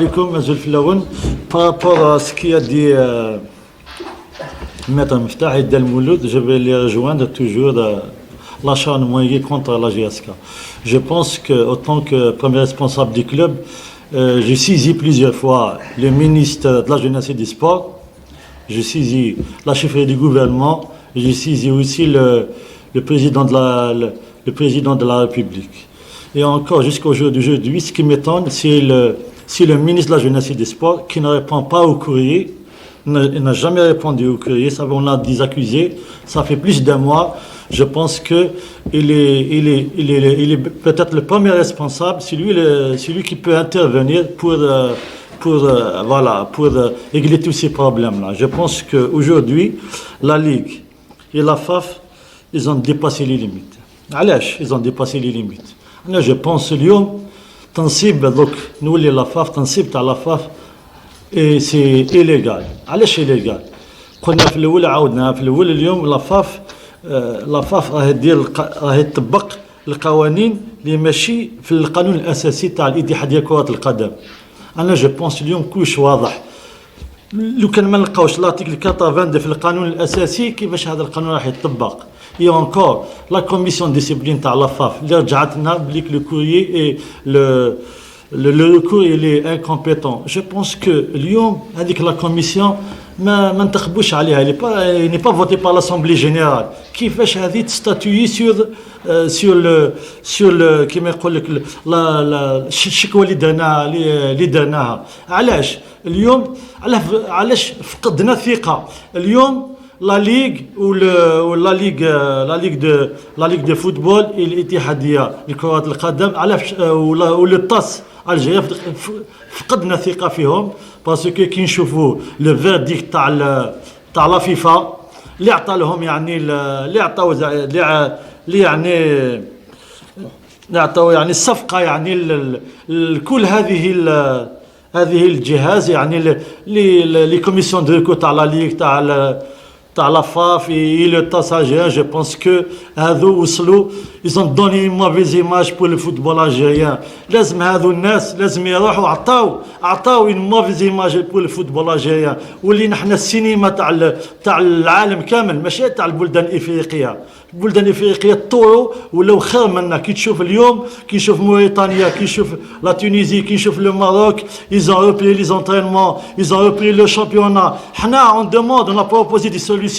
Alaikum, Azul Filaoun. Par rapport à ce qui a dit Maître Miftah et Del Mouloud, je vais les rejoindre toujours l'achat de moyens contre la GSK. Je pense qu'en tant que premier responsable du club, j'ai saisi plusieurs fois le ministre de la Jeunesse et des Sports, j'ai saisi la chefferie du gouvernement, j'ai saisi aussi le président de la République. Et encore jusqu'aujourd'hui, ce qui m'étonne, c'est le ministre de la Jeunesse et des Sports qui ne répond pas au courrier. Il n'a jamais répondu au courrier. Ça, on a des accusés. Ça fait plus d'un mois. Je pense qu'il est peut-être le premier responsable. C'est lui qui peut intervenir pour régler tous ces problèmes-là. Je pense qu'aujourd'hui, la Ligue et la FAF, ils ont dépassé les limites. Ils ont dépassé les limites. Là, je pense اليوم تنصيب دوك نولي لافاف تنصيب تاع لافاف اي سي إيليغال. علاش إيليغال؟ قلنا في الاول عاودنا في الاول اليوم لافاف راهي تطبق القوانين اللي ماشي في القانون الاساسي تاع الاتحاديه كره القدم. انا جو بونس اليوم كلش واضح. لو كان ما نلقاوش لارتيكل 82 في القانون الاساسي كيفاش هذا القانون راح يطبق؟ Et encore, la commission de discipline de la FAF, le courrier et le recours il est incompétent. Je pense que Lyon, avec la commission, il n'est pas voté par l'Assemblée générale. Qui fait statuer sur le كما يقول لك الشكوى اللي درناها. علاش اليوم علاش فقدنا الثقة اليوم la Ligue ou la Ligue de football et الاتحادية لكرة القدم ou le TAS الجزائر فقدنا ثقة فيهم باسكو كي نشوفوا لو فيرديكت تاع لا فيفا اللي عطى لهم يعني اللي عطاو يعني الصفقة يعني كل هذه الجهاز يعني لي كوميسيون دو ريكو تاع لا ليغ تاع la FAF et le TAS algérien, je pense que ils ont donné une mauvaise image pour le football algérien. لازم هذو الناس لازم يروحوا عطاو une mauvaise image pour le football algérien. واللي نحن السينما تاع العالم كامل ماشي تاع البلدان الافريقيه. البلدان الافريقيه تطوروا ولاو خير منا. كي تشوف اليوم كي تشوف موريتانيا كي تشوف لا تونيزي كي تشوف لو ماروك ils ont repris les entraînements ils ont repris le championnat. حنا on demande on a proposé des solutions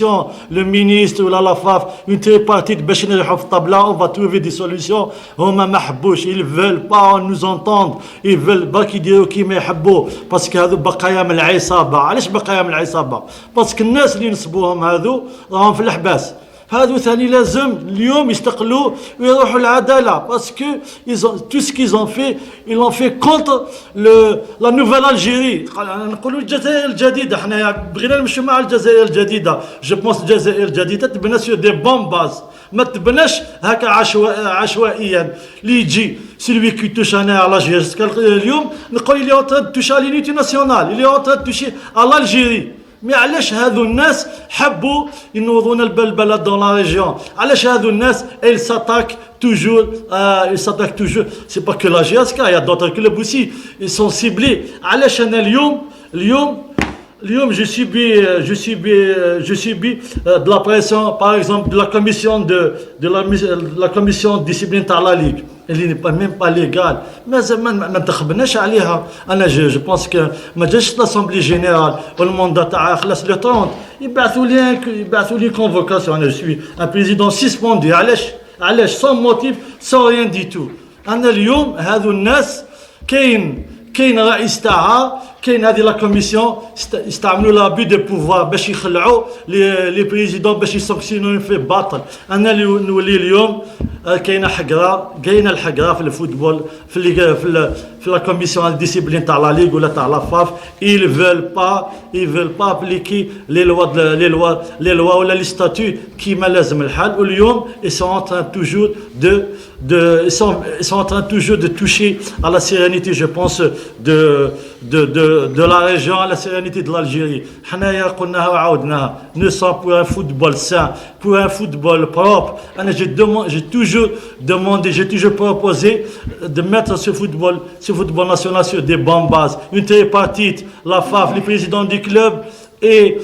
le ministre ولا la FAF une tripartite باش نريحوا في الطابله on va trouver des solutions. هما ما حبوش ils veulent pas nous entendre ils veulent برك يديروا كيما يحبوا باسكو هذو بقايا من العصابه. علاش بقايا من العصابه؟ باسكو الناس اللي نصبوهم هذو راهم في الحباس. هذو ثاني لازم اليوم يستقلوا ويروحوا العداله باسكو tout ce qu'ils ont fait ils l'ont fait contre la nouvelle Algérie. نقولوا الجزائر الجديده حنايا بغينا نمشيو مع الجزائر الجديده. جو بونس الجزائر الجديده تبنى سور دي بون باز ما تبناش هكا عشوائيا اللي يجي celui qui touche à l'Algérie اليوم نقول اللي اون touche à l'unité nationale اللي اون touche à l'Algérie. Mais علاش هذو الناس حبوا ينوضون البلبلة dans la région؟ علاش هذو الناس ils s'attaquent toujours c'est pas que la GSK il y a d'autres clubs aussi ils sont ciblés. علاش أنا اليوم je subis de la pression par exemple de la commission de la commission de discipline تاع la Ligue اللي n'est même pas légal. مازال ما انتخبناش عليها. انا جو بونس كو ما جاش لاسامبلي جينيرال والموندا تاعها خلاص لو 30 يبعثوا لي كونفوكاسيون. انا جو ان بريزيدون سيسبوندي. علاش سون موتيف سون ريان دي تو. انا اليوم هذو الناس كاين رئيس تاعها كاين هذه لا كوميسيون يستعملوا لابي دو بوفوار باش يخلعوا لي بريزيدون باش يسانكسيونو في باطل. انا اللي نولي اليوم كاينه الحقره في الفوتبول في لا كوميسيون دي ديسيبلين تاع لا ليغ ولا تاع لا فاف. ils veulent pas appliquer les lois ولا لي ستاتيو كيما لازم الحال. واليوم ils sont en train toujours ils sont en train toujours de toucher à la sérénité je pense de de la région à la sérénité de l'Algérie. حنايا قلناها وعاودناها. Nous sommes pour un football sain, pour un football propre. J'ai toujours demandé, j'ai toujours proposé de mettre ce football national sur des bonnes bases. Une tripartite, la FAF, le président du club et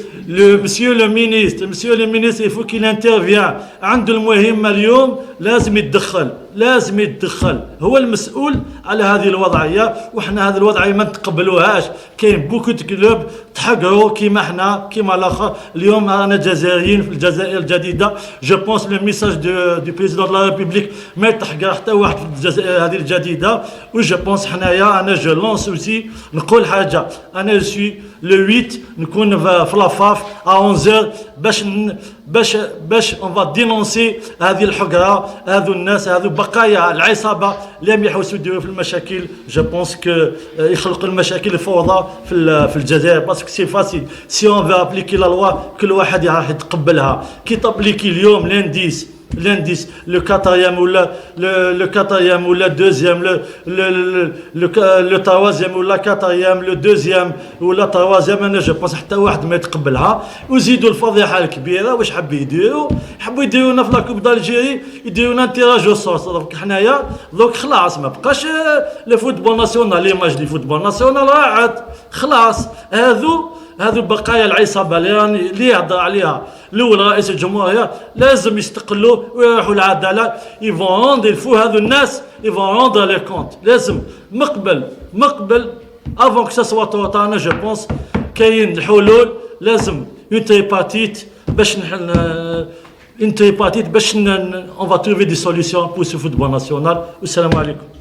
monsieur le ministre il faut qu'il intervienne. عنده المهمة اليوم لازم يتدخل هو المسؤول على هذه الوضعية، وحنا هذه الوضعية ما نتقبلوهاش. كاين بوكو كلوب تحقروا كيما حنا كيما الاخر. اليوم رانا جزائريين في الجزائر الجديدة. جو بونس لو ميساج دو بريزيدون دو لا ريبوبليك ما يتحقر حتى واحد في الجزائر هذه الجديدة. و جو بونس حنايا انا جو لونس اوسي نقول حاجة. انا سوي لو 8 نكون في لافاف à 11h باش اون فا دينونسي هذه الحقره، هذو الناس، هذو بقايا العصابه اللي راهم يحوسوا يديروا في المشاكل. جو بونس كو يخلقوا المشاكل الفوضى في الجزائر. باسكو سي فاسيل سي اون فا ابليكي لا لوا كل واحد راح يتقبلها. كي تابليكي اليوم l'indice, le quatrième ou le deuxième, le troisième ou la quatrième, le deuxième ou la troisième. انا جو بونس حتى واحد ما يتقبلها. وزيدوا الفضيحه الكبيره. واش حبوا يديرونا في لاكوب دالجيري، يديرونا انتراج وصوص. دونك حنايا دوك خلاص ما بقاش لو فوتبول ناسيونال، ليماج دي فوتبول ناسيونال راحت خلاص. هذو بقايا العصابه اللي يهضر عليها الاول رئيس الجمهوريه لازم يستقلوا ويروحوا العداله. يفون الفو هذو الناس يفون روندر لي كونت. لازم مقبل افون كو سوا توطانا. جو بونس كاين الحلول. لازم اون تريبارتيت باش اون فا تروفي دي سوليسيون بور سو فوتبول ناسيونال. والسلام عليكم.